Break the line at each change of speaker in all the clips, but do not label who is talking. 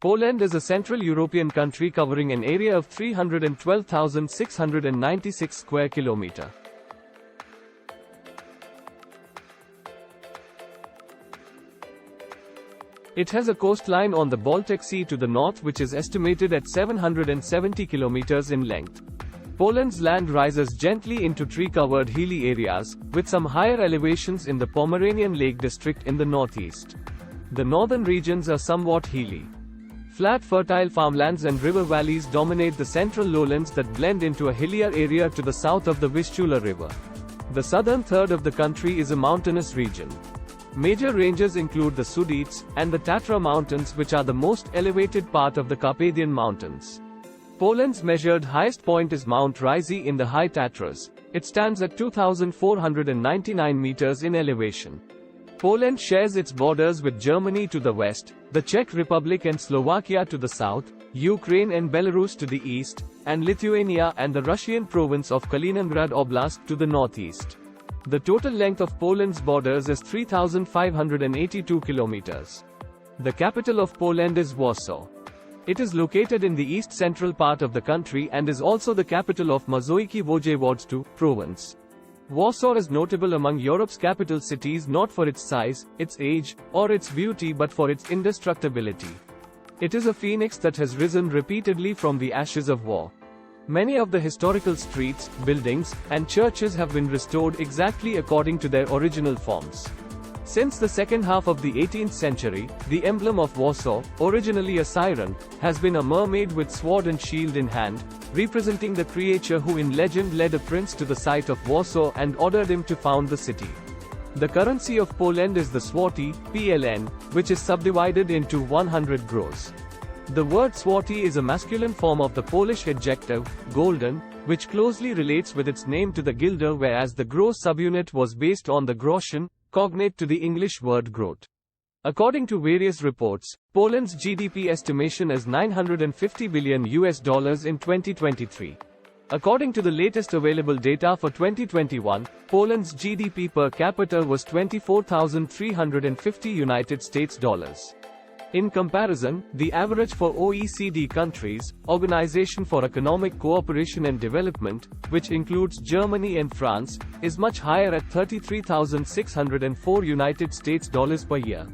Poland is a Central European country covering an area of 312,696 square kilometers. It has a coastline on the Baltic Sea to the north which is estimated at 770 kilometers in length. Poland's land rises gently into tree-covered hilly areas, with some higher elevations in the Pomeranian Lake district in the northeast. The northern regions are somewhat hilly. Flat fertile farmlands and river valleys dominate the central lowlands that blend into a hillier area to the south of the Vistula River. The southern third of the country is a mountainous region. Major ranges include the Sudetes and the Tatra Mountains, which are the most elevated part of the Carpathian Mountains. Poland's measured highest point is Mount Rysy in the High Tatras. It stands at 2,499 meters in elevation. Poland shares its borders with Germany to the west, the Czech Republic and Slovakia to the south, Ukraine and Belarus to the east, and Lithuania and the Russian province of Kaliningrad Oblast to the northeast. The total length of Poland's borders is 3,582 kilometers. The capital of Poland is Warsaw. It is located in the east-central part of the country and is also the capital of Mazowiecki Wojewodztwo province. Warsaw is notable among Europe's capital cities not for its size, its age, or its beauty but for its indestructibility. It is a phoenix that has risen repeatedly from the ashes of war. Many of the historical streets, buildings, and churches have been restored exactly according to their original forms. Since the second half of the 18th century, the emblem of Warsaw, originally a siren, has been a mermaid with sword and shield in hand, representing the creature who in legend led a prince to the site of Warsaw and ordered him to found the city. The currency of Poland is the złoty, PLN, which is subdivided into 100 grosz. The word złoty is a masculine form of the Polish adjective, golden, which closely relates with its name to the guilder, whereas the grosz subunit was based on the groschen, cognate to the English word groat. According to various reports, Poland's GDP estimation is $950 billion in 2023. According to the latest available data for 2021, Poland's GDP per capita was $24,350. In comparison, the average for OECD countries, Organization for Economic Cooperation and Development, which includes Germany and France, is much higher at $33,604 per year.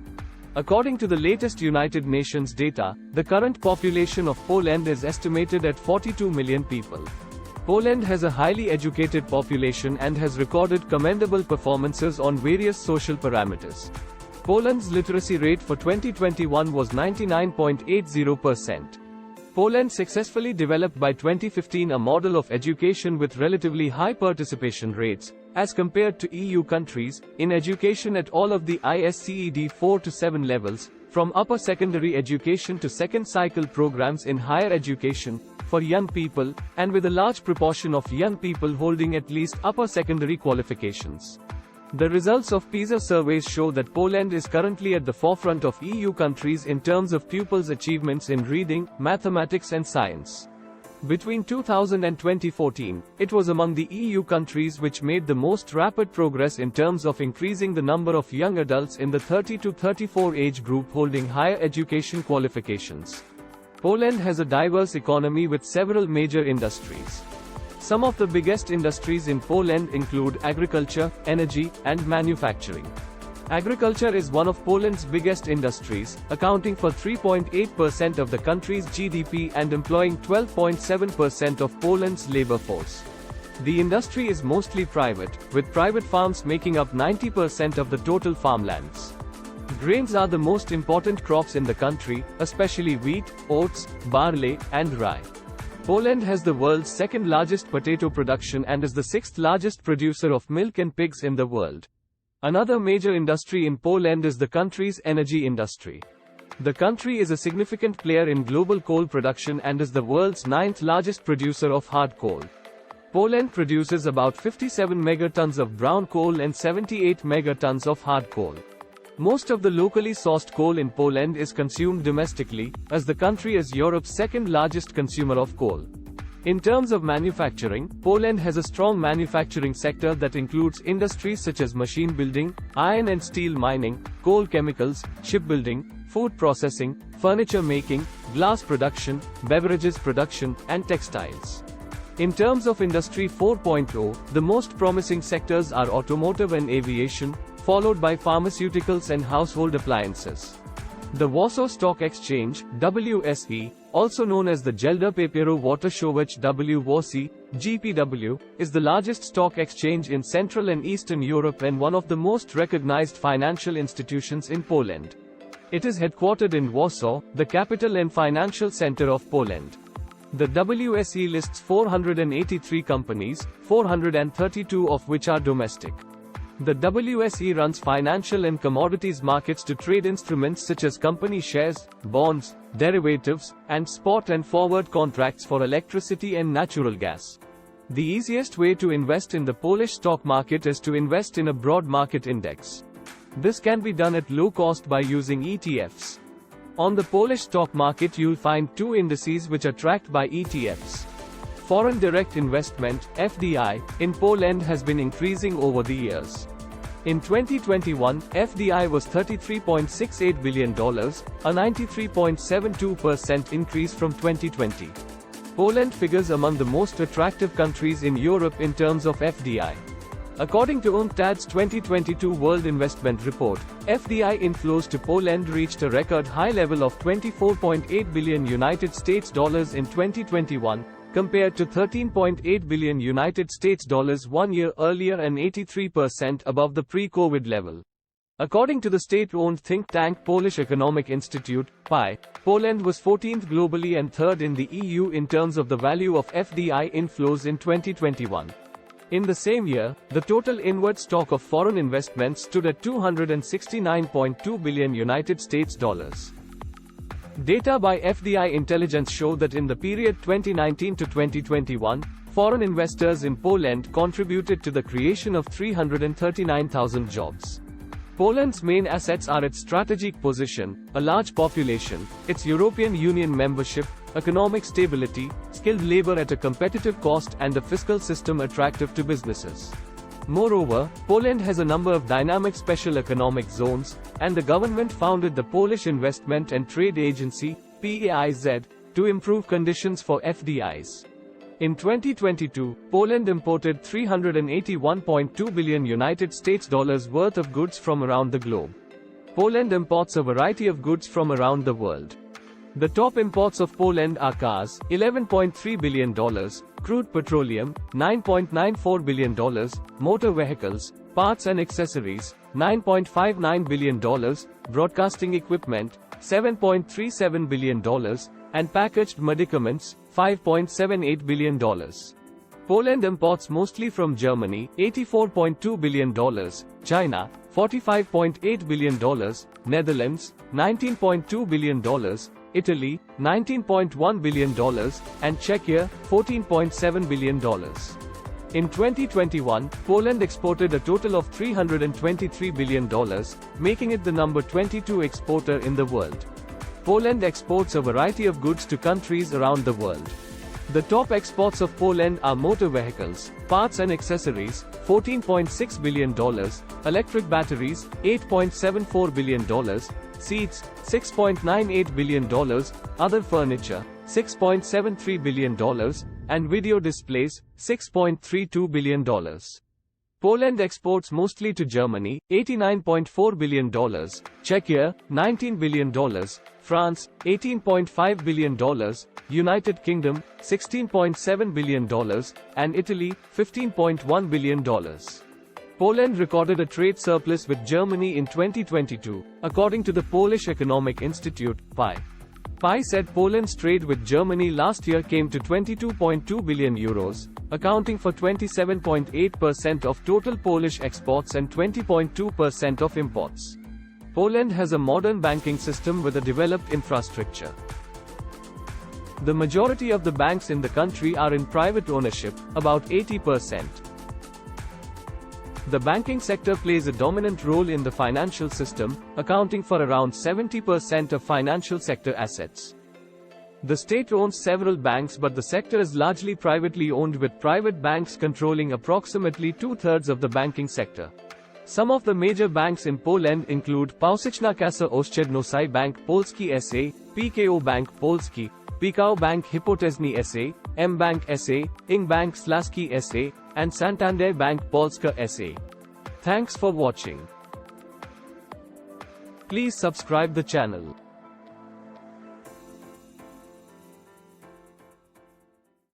According to the latest United Nations data, the current population of Poland is estimated at 42 million people. Poland has a highly educated population and has recorded commendable performances on various social parameters. Poland's literacy rate for 2021 was 99.80%. Poland successfully developed by 2015 a model of education with relatively high participation rates, as compared to EU countries, in education at all of the ISCED 4 to 7 levels, from upper secondary education to second cycle programs in higher education, for young people, and with a large proportion of young people holding at least upper secondary qualifications. The results of PISA surveys show that Poland is currently at the forefront of EU countries in terms of pupils' achievements in reading, mathematics and science. Between 2000 and 2014, it was among the EU countries which made the most rapid progress in terms of increasing the number of young adults in the 30 to 34 age group holding higher education qualifications. Poland has a diverse economy with several major industries. Some of the biggest industries in Poland include agriculture, energy, and manufacturing. Agriculture is one of Poland's biggest industries, accounting for 3.8% of the country's GDP and employing 12.7% of Poland's labor force. The industry is mostly private, with private farms making up 90% of the total farmlands. Grains are the most important crops in the country, especially wheat, oats, barley, and rye. Poland has the world's second largest potato production and is the sixth largest producer of milk and pigs in the world. Another major industry in Poland is the country's energy industry. The country is a significant player in global coal production and is the world's ninth largest producer of hard coal. Poland produces about 57 megatons of brown coal and 78 megatons of hard coal. Most of the locally sourced coal in Poland is consumed domestically, as the country is Europe's second largest consumer of coal. In terms of manufacturing, Poland has a strong manufacturing sector that includes industries such as machine building, iron and steel mining, coal chemicals, shipbuilding, food processing, furniture making, glass production, beverages production, and textiles. In terms of Industry 4.0, the most promising sectors are automotive and aviation, followed by pharmaceuticals and household appliances. The Warsaw Stock Exchange, WSE, also known as the Gelder-Papierowo-Wartościowe WWC, GPW, is the largest stock exchange in Central and Eastern Europe and one of the most recognized financial institutions in Poland. It is headquartered in Warsaw, the capital and financial center of Poland. The WSE lists 483 companies, 432 of which are domestic. The WSE runs financial and commodities markets to trade instruments such as company shares, bonds, derivatives, and spot and forward contracts for electricity and natural gas. The easiest way to invest in the Polish stock market is to invest in a broad market index. This can be done at low cost by using ETFs. On the Polish stock market you'll find two indices which are tracked by ETFs. Foreign direct investment, FDI, in Poland has been increasing over the years. In 2021, FDI was $33.68 billion, a 93.72% increase from 2020. Poland figures among the most attractive countries in Europe in terms of FDI. According to UNCTAD's 2022 World Investment Report, FDI inflows to Poland reached a record high level of $24.8 billion in 2021, compared to $13.8 billion US 1 year earlier and 83% above the pre-COVID level. According to the state-owned think tank Polish Economic Institute, PI, Poland was 14th globally and 3rd in the EU in terms of the value of FDI inflows in 2021. In the same year, the total inward stock of foreign investments stood at $269.2 billion US. Data by FDI Intelligence show that in the period 2019 to 2021, foreign investors in Poland contributed to the creation of 339,000 jobs. Poland's main assets are its strategic position, a large population, its European Union membership, economic stability, skilled labor at a competitive cost, and a fiscal system attractive to businesses. Moreover, Poland has a number of dynamic special economic zones, and the government founded the Polish Investment and Trade Agency, PAIZ, to improve conditions for FDIs. In 2022, Poland imported $381.2 billion US worth of goods from around the globe. Poland imports a variety of goods from around the world. The top imports of Poland are cars, $11.3 billion, crude petroleum, $9.94 billion, motor vehicles, parts and accessories, $9.59 billion, broadcasting equipment, $7.37 billion, and packaged medicaments, $5.78 billion. Poland imports mostly from Germany, $84.2 billion, China, $45.8 billion, Netherlands, $19.2 billion, Italy, $19.1 billion, and Czechia, $14.7 billion. In 2021, Poland exported a total of $323 billion, making it the number 22 exporter in the world. Poland exports a variety of goods to countries around the world. The top exports of Poland are motor vehicles, parts and accessories, $14.6 billion, electric batteries, $8.74 billion, seats, $6.98 billion, other furniture, $6.73 billion, and video displays, $6.32 billion. Poland exports mostly to Germany, $89.4 billion, Czechia, $19 billion, France, $18.5 billion, United Kingdom, $16.7 billion, and Italy, $15.1 billion. Poland recorded a trade surplus with Germany in 2022, according to the Polish Economic Institute, PI. PI said Poland's trade with Germany last year came to €22.2 billion, accounting for 27.8% of total Polish exports and 20.2% of imports. Poland has a modern banking system with a developed infrastructure. The majority of the banks in the country are in private ownership, about 80%. The banking sector plays a dominant role in the financial system, accounting for around 70% of financial sector assets. The state owns several banks, but the sector is largely privately owned, with private banks controlling approximately 2/3 of the banking sector. Some of the major banks in Poland include Pausiczna Kasa Oszczędnościowa Bank Polski S.A., PKO Bank Polski, PKO Bank Hipoteczny S.A., M-Bank S.A., ING Bank Śląski S.A., and Santander Bank Polska S.A. Thanks for watching. Please subscribe the channel.